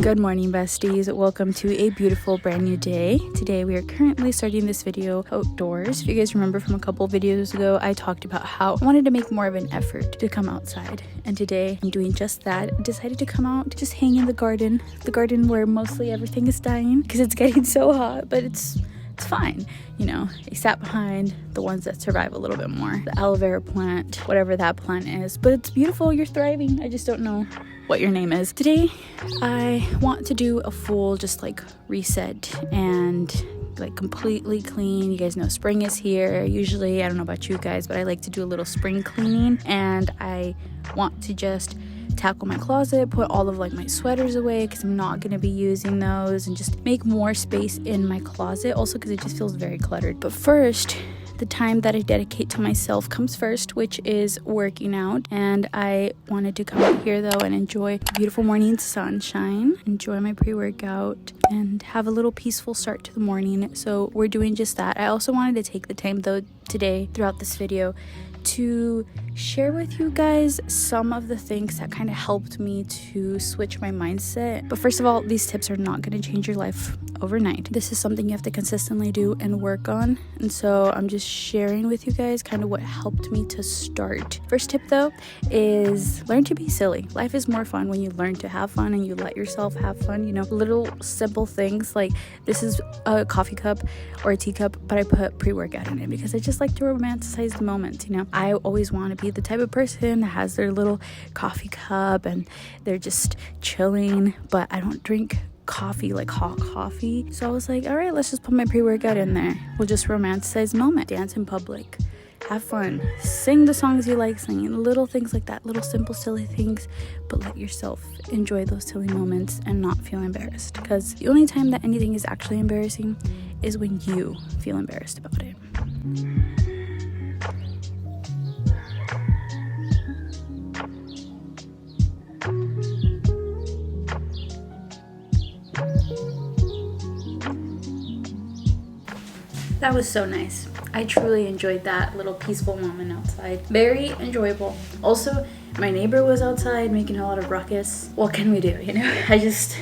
Good morning, besties. Welcome to a beautiful brand new day. Today we are currently starting this video outdoors. If you guys remember from a couple videos ago, I talked about how I wanted to make more of an effort to come outside, and today I'm doing just that. I decided to come out, just hang in the garden where mostly everything is dying because it's getting so hot, but it's fine. You know, I sat behind the ones that survive a little bit more, the aloe vera plant, whatever that plant is, but it's beautiful. You're thriving. I just don't know what your name is. Today I want to do a full just like reset and like completely clean. You guys know spring is here. Usually, I don't know about you guys, but I like to do a little spring cleaning, and I want to just tackle my closet, put all of like my sweaters away because I'm not going to be using those, and just make more space in my closet, also because it just feels very cluttered. But first, the time that I dedicate to myself comes first, which is working out. And I wanted to come out here though and enjoy beautiful morning sunshine, enjoy my pre-workout, and have a little peaceful start to the morning. So we're doing just that. I also wanted to take the time though today throughout this video to share with you guys some of the things that kind of helped me to switch my mindset. But first of all, these tips are not going to change your life overnight. This is something you have to consistently do and work on. And so I'm just sharing with you guys kind of what helped me to start. First tip though is learn to be silly. Life is more fun when you learn to have fun and you let yourself have fun. You know, little simple things like this is a coffee cup or a teacup, but I put pre-workout in it because I just like to romanticize the moment. You know, I always want to be the type of person that has their little coffee cup and they're just chilling, but I don't drink coffee, like hot coffee. So I was like, all right, let's just put my pre-workout in there. We'll just romanticize the moment, dance in public, have fun, sing the songs you like singing, little things like that, little simple silly things, but let yourself enjoy those silly moments and not feel embarrassed, because the only time that anything is actually embarrassing is when you feel embarrassed about it. That was so nice. I truly enjoyed that little peaceful moment outside. Very enjoyable. Also, my neighbor was outside making a lot of ruckus. What can we do, you know? I just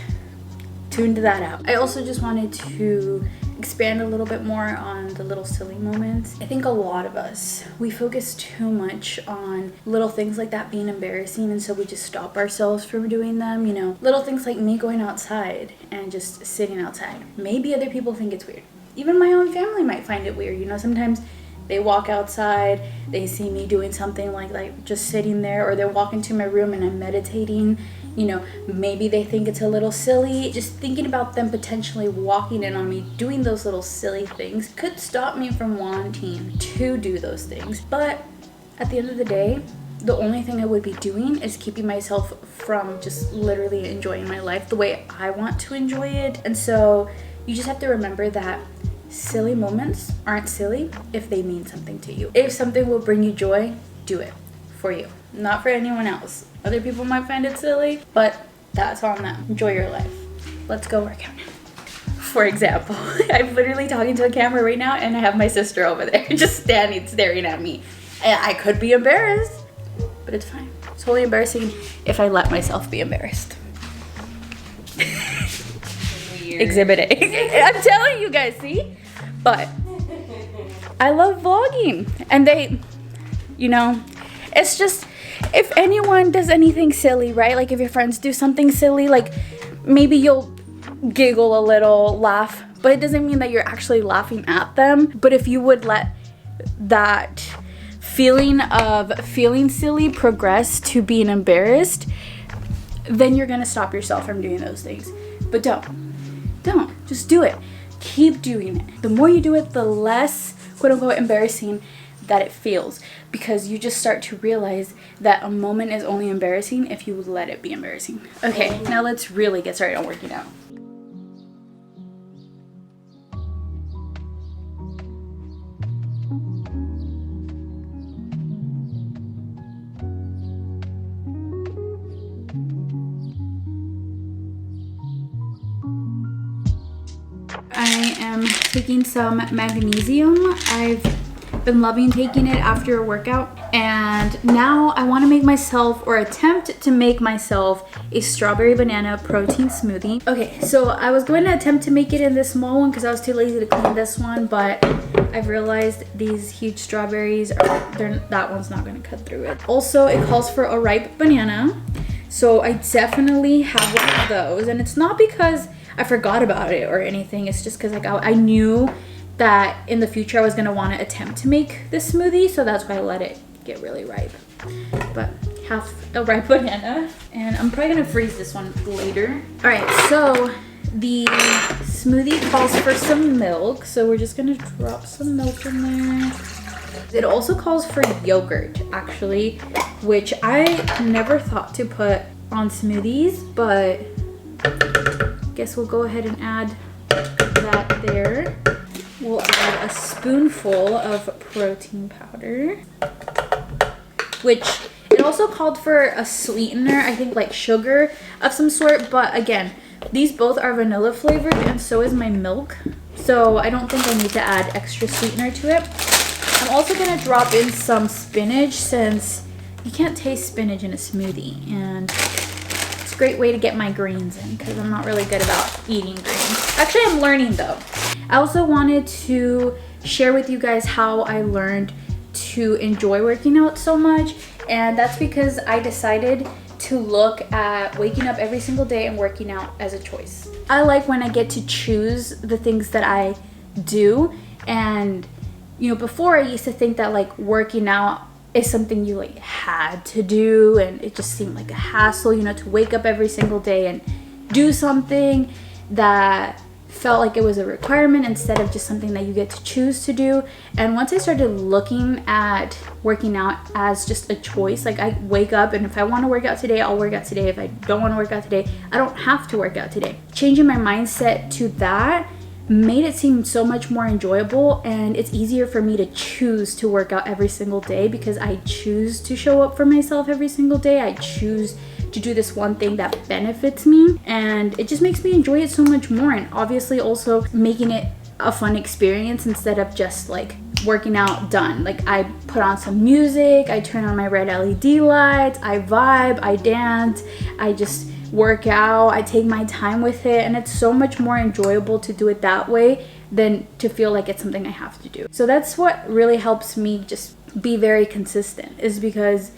tuned that out. I also just wanted to expand a little bit more on the little silly moments. I think a lot of us, we focus too much on little things like that being embarrassing, and so we just stop ourselves from doing them. You know, little things like me going outside and just sitting outside. Maybe other people think it's weird. Even my own family might find it weird. You know, sometimes they walk outside, they see me doing something like just sitting there, or they walk into my room and I'm meditating. You know, maybe they think it's a little silly. Just thinking about them potentially walking in on me doing those little silly things could stop me from wanting to do those things. But at the end of the day, the only thing I would be doing is keeping myself from just literally enjoying my life the way I want to enjoy it. And so you just have to remember that silly moments aren't silly if they mean something to you. If something will bring you joy, do it for you, not for anyone else. Other people might find it silly, but that's on them. Enjoy your life. Let's go work out. For example, I'm literally talking to a camera right now and I have my sister over there just standing staring at me. And I could be embarrassed, but it's fine. It's only embarrassing if I let myself be embarrassed. Exhibit A. I'm telling you guys, see? But I love vlogging, and they, you know, it's just, if anyone does anything silly, right? Like if your friends do something silly, like maybe you'll giggle a little, laugh, but it doesn't mean that you're actually laughing at them. But if you would let that feeling of feeling silly progress to being embarrassed, then you're gonna stop yourself from doing those things. But don't just do it. Keep doing it. The more you do it, the less quote unquote embarrassing that it feels, because you just start to realize that a moment is only embarrassing if you let it be embarrassing. Okay, now let's really get started on working out. I am taking some magnesium. I've Been loving taking it after a workout, and now I want to make myself, or attempt to make myself, a strawberry banana protein smoothie. Okay, so I was going to attempt to make it in this small one because I was too lazy to clean this one, but I've realized these huge strawberries that one's not going to cut through it. Also, it calls for a ripe banana, so I definitely have one of those, and it's not because I forgot about it or anything. It's just because like I knew that in the future I was going to want to attempt to make this smoothie, so that's why I let it get really ripe. But half a ripe banana, and I'm probably going to freeze this one later. All right, so the smoothie calls for some milk, so we're just going to drop some milk in there. It also calls for yogurt, actually, which I never thought to put on smoothies, but I guess we'll go ahead and add that there. We'll add a spoonful of protein powder, which it also called for a sweetener, I think like sugar of some sort, but again, these both are vanilla flavored and so is my milk, so I don't think I need to add extra sweetener to it. I'm also going to drop in some spinach since you can't taste spinach in a smoothie, and it's a great way to get my greens in because I'm not really good about eating greens. Actually, I'm learning though. I also wanted to share with you guys how I learned to enjoy working out so much, and that's because I decided to look at waking up every single day and working out as a choice. I like when I get to choose the things that I do, and you know, before I used to think that like working out is something you like had to do, and it just seemed like a hassle, you know, to wake up every single day and do something that felt like it was a requirement instead of just something that you get to choose to do. And once I started looking at working out as just a choice, like I wake up and if I want to work out today, I'll work out today. If I don't want to work out today, I don't have to work out today. Changing my mindset to that made it seem so much more enjoyable, and it's easier for me to choose to work out every single day because I choose to show up for myself every single day. I choose to do this one thing that benefits me, and it just makes me enjoy it so much more, and obviously also making it a fun experience instead of just like working out done. Like I put on some music, I turn on my red LED lights, I vibe, I dance, I just work out, I take my time with it, and it's so much more enjoyable to do it that way than to feel like it's something I have to do. So that's what really helps me just be very consistent, is because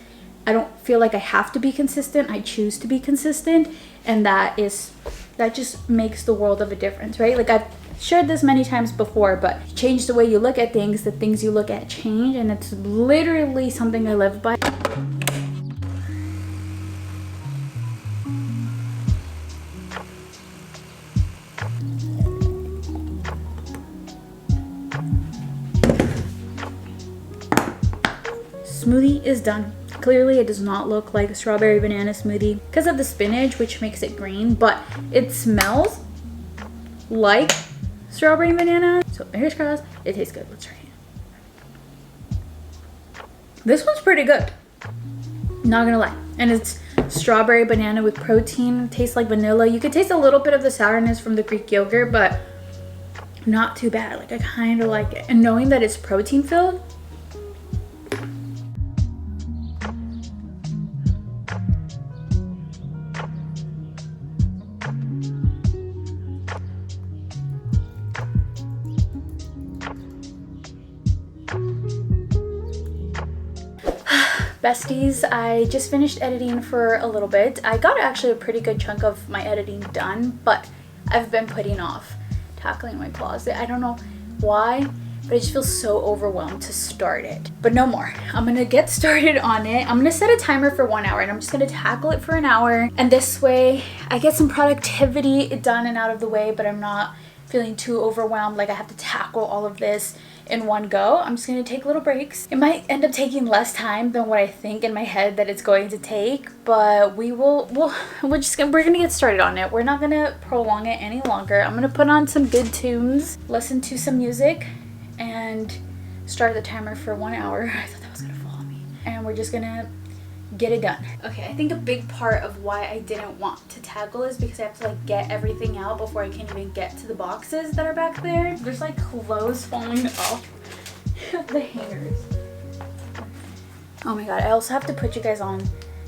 I don't feel like I have to be consistent. I choose to be consistent, and that just makes the world of a difference, right? Like I've shared this many times before, but change the way you look at things, the things you look at change, and it's literally something I live by. Smoothie is done. Clearly it does not look like a strawberry banana smoothie because of the spinach, which makes it green, but it smells like strawberry banana. So fingers crossed, it tastes good. Let's try it. This one's pretty good, not gonna lie. And it's strawberry banana with protein. It tastes like vanilla. You could taste a little bit of the sourness from the Greek yogurt, but not too bad. Like I kind of like it. And knowing that it's protein filled, besties, I just finished editing for a little bit. I got actually a pretty good chunk of my editing done, but I've been putting off tackling my closet. I don't know why, but I just feel so overwhelmed to start it. But no more. I'm gonna get started on it. I'm gonna set a timer for 1 hour, and I'm just gonna tackle it for an hour. And this way I get some productivity done and out of the way, but I'm not feeling too overwhelmed like I have to tackle all of this in one go. I'm just gonna take little breaks. It might end up taking less time than what I think in my head that it's going to take, but we're gonna get started on it. We're not gonna prolong it any longer. I'm gonna put on some good tunes, listen to some music, and start the timer for 1 hour. I thought that was gonna fall on me. And we're just gonna get it done. Okay, I think a big part of why I didn't want to tackle is because I have to like get everything out before I can even get to the boxes that are back there. There's like clothes falling off the hangers. Oh my god, I also have to put you guys on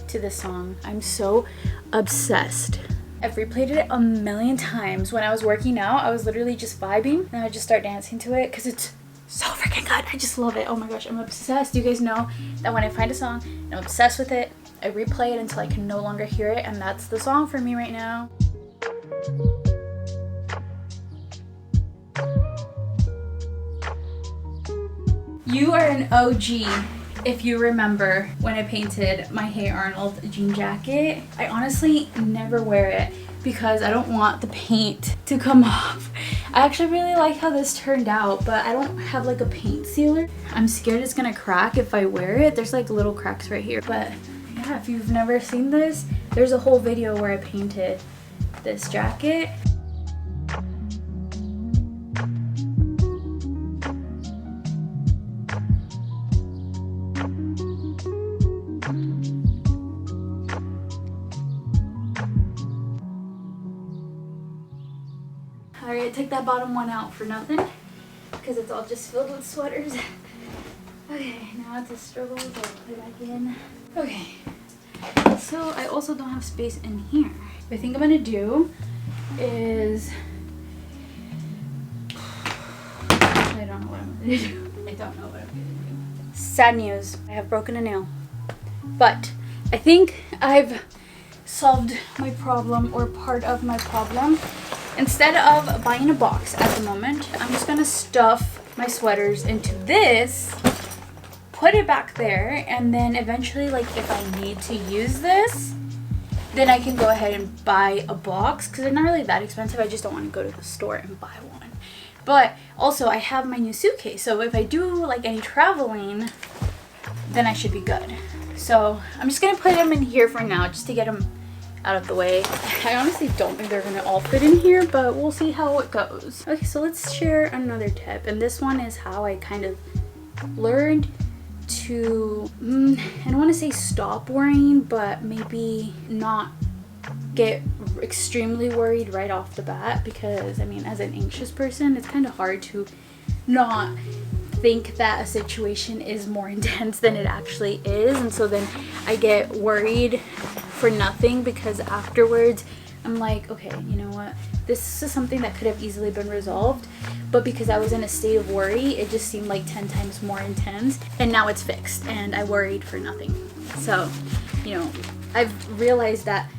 to this song. I'm so obsessed. I've replayed it a million times. When I was working out, I was literally just vibing and I would just start dancing to it because it's so freaking good. I just love it. Oh my gosh, I'm obsessed. You guys know that when I find a song and I'm obsessed with it, I replay it until I can no longer hear it, and that's the song for me right now. You are an OG if you remember when I painted my Hey Arnold jean jacket. I honestly never wear it because I don't want the paint to come off. I actually really like how this turned out, but I don't have like a paint sealer. I'm scared it's gonna crack if I wear it. There's like little cracks right here. But yeah, if you've never seen this, there's a whole video where I painted this jacket. Alright, take that bottom one out for nothing because it's all just filled with sweaters. Okay, now it's a struggle, so I'll put it back in. Okay, so I also don't have space in here. What I think I'm gonna do is, I don't know what I'm gonna do. I don't know what I'm gonna do. Sad news, I have broken a nail. But I think I've solved my problem, or part of my problem. Instead of buying a box at the moment, I'm just gonna stuff my sweaters into this, put it back there, and then eventually, like, if I need to use this, then I can go ahead and buy a box because they're not really that expensive. I just don't want to go to the store and buy one. But also I have my new suitcase, so if I do like any traveling, then I should be good. So I'm just gonna put them in here for now just to get them out of the way. I honestly don't think they're gonna all fit in here, but we'll see how it goes. Okay, so let's share another tip, and this one is how I kind of learned to, I don't want to say stop worrying, but maybe not get extremely worried right off the bat, because I mean, as an anxious person, it's kind of hard to not think that a situation is more intense than it actually is, and so then I get worried for nothing, because afterwards I'm like, okay, you know what, this is something that could have easily been resolved, but because I was in a state of worry, it just seemed like 10 times more intense, and now it's fixed and I worried for nothing. So, you know, I've realized that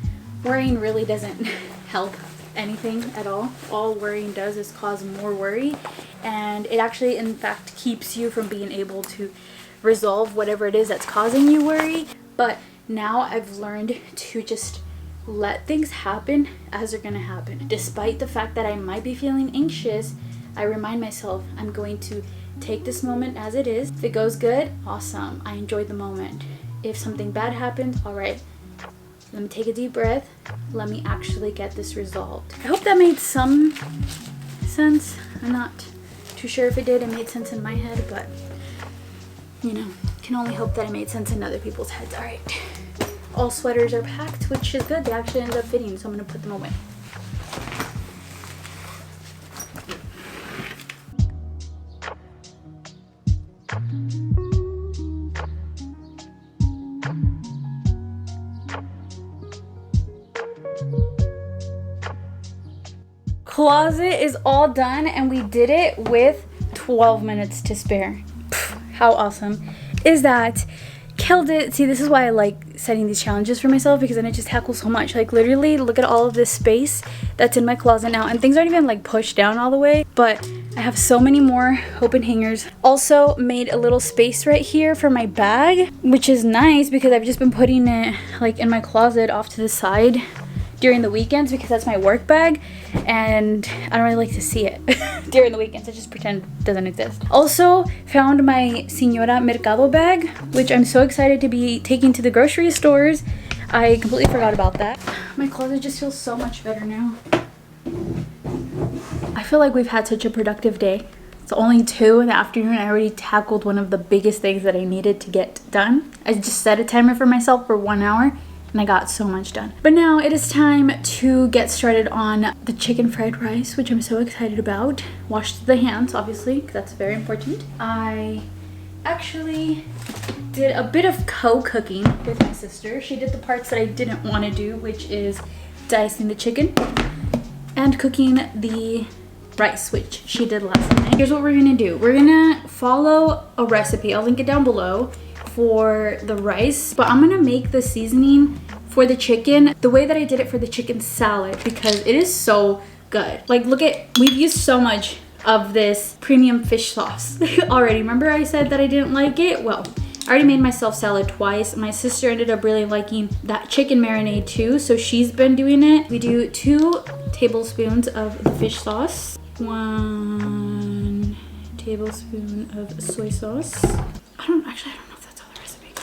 worrying really doesn't help anything at all. All worrying does is cause more worry, and it actually in fact keeps you from being able to resolve whatever it is that's causing you worry. But now I've learned to just let things happen as they're gonna happen. Despite the fact that I might be feeling anxious, I remind myself I'm going to take this moment as it is. If it goes good, awesome, I enjoyed the moment. If something bad happens, all right, let me take a deep breath. Let me actually get this resolved. I hope that made some sense. I'm not too sure if it did. It made sense in my head, but you know, can only hope that it made sense in other people's heads. All right. All sweaters are packed, which is good. They actually ended up fitting, so I'm gonna put them away. Closet is all done, and we did it with 12 minutes to spare. Pfft, how awesome is that? Killed it. See, this is why I like setting these challenges for myself, because then it just tackles so much. Like, literally look at all of this space that's in my closet now, and things aren't even like pushed down all the way, but I have so many more open hangers. Also made a little space right here for my bag, which is nice because I've just been putting it like in my closet off to the side during the weekends, because that's my work bag and I don't really like to see it during the weekends. I just pretend it doesn't exist. Also found my Señora Mercado bag, which I'm so excited to be taking to the grocery stores. I completely forgot about that. My closet just feels so much better now. I feel like we've had such a productive day. It's only 2 in the afternoon. I already tackled one of the biggest things that I needed to get done. I just set a timer for myself for 1 hour, and I got so much done. But now it is time to get started on the chicken fried rice, which I'm so excited about. Washed the hands, obviously, because that's very important. I actually did a bit of co-cooking with my sister. She did the parts that I didn't want to do, which is dicing the chicken and cooking the rice, which she did last night. Here's what we're gonna do. We're gonna follow a recipe. I'll link it down below for the rice, but I'm gonna make the seasoning for the chicken the way that I did it for the chicken salad because it is so good. Like, look at, we've used so much of this premium fish sauce already. Remember I said that I didn't like it? Well, I already made myself salad twice. My sister ended up really liking that chicken marinade too, so she's been doing it. We do 2 tablespoons of the fish sauce, 1 tablespoon of soy sauce. I don't know if that's how the recipe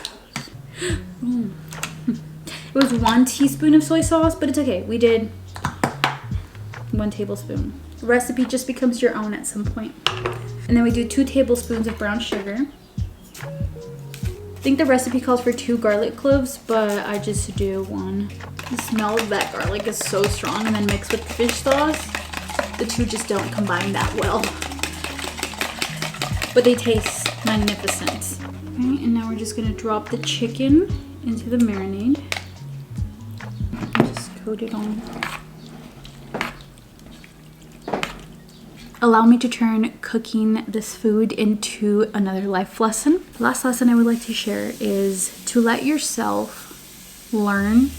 goes. It was 1 teaspoon of soy sauce, but it's okay. We did 1 tablespoon. The recipe just becomes your own at some point. And then we do 2 tablespoons of brown sugar. I think the recipe calls for 2 garlic cloves, but I just do 1. The smell of that garlic is so strong, and then mixed with the fish sauce, the two just don't combine that well. But they taste magnificent. Okay, and now we're just gonna drop the chicken into the marinade. Just coat it on. Allow me to turn cooking this food into another life lesson. The last lesson I would like to share is to let yourself learn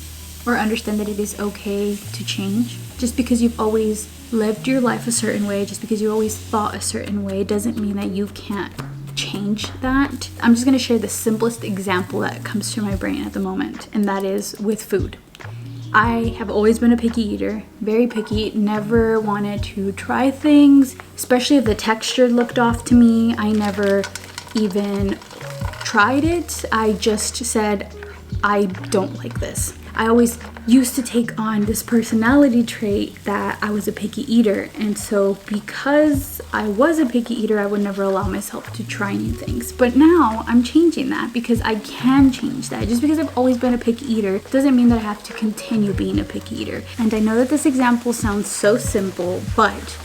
or understand that it is okay to change. Just because you've always lived your life a certain way, just because you always thought a certain way, doesn't mean that you can't change that. I'm just gonna share the simplest example that comes to my brain at the moment, and that is with food. I have always been a picky eater, very picky, never wanted to try things, especially if the texture looked off to me. I never even tried it. I just said, I don't like this. I always used to take on this personality trait that I was a picky eater. And so because I was a picky eater, I would never allow myself to try new things. But now I'm changing that because I can change that. Just because I've always been a picky eater doesn't mean that I have to continue being a picky eater. And I know that this example sounds so simple, but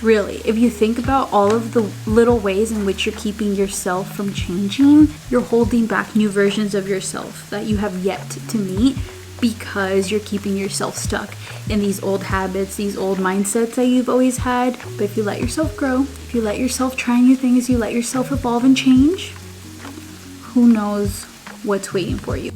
really, if you think about all of the little ways in which you're keeping yourself from changing, you're holding back new versions of yourself that you have yet to meet because you're keeping yourself stuck in these old habits, these old mindsets that you've always had. But if you let yourself grow, if you let yourself try new things, you let yourself evolve and change, who knows what's waiting for you.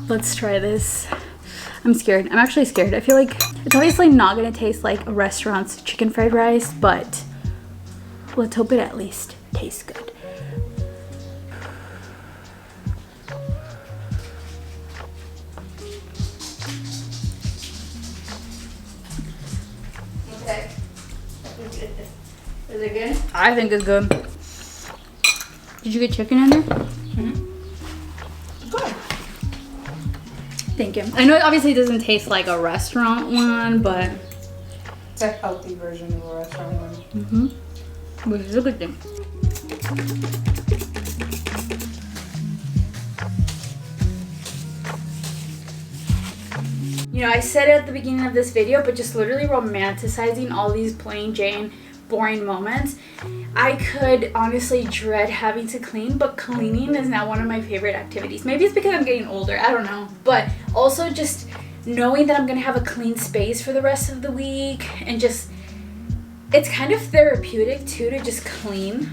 Let's try this. I'm scared. I'm actually scared. I feel like it's obviously not gonna taste like a restaurant's chicken fried rice, but let's hope it at least tastes good. Okay. Is it good? I think it's good. Did you get chicken in there? Mm-hmm. Good. Thank you. I know it obviously doesn't taste like a restaurant one, but it's a healthy version of a restaurant one. Mm-hmm. Which is a good thing. You know, I said it at the beginning of this video, but just literally romanticizing all these plain Jane boring moments. I could honestly dread having to clean, but cleaning is now one of my favorite activities. Maybe it's because I'm getting older, I don't know. But also just knowing that I'm gonna have a clean space for the rest of the week, and just, it's kind of therapeutic too to just clean.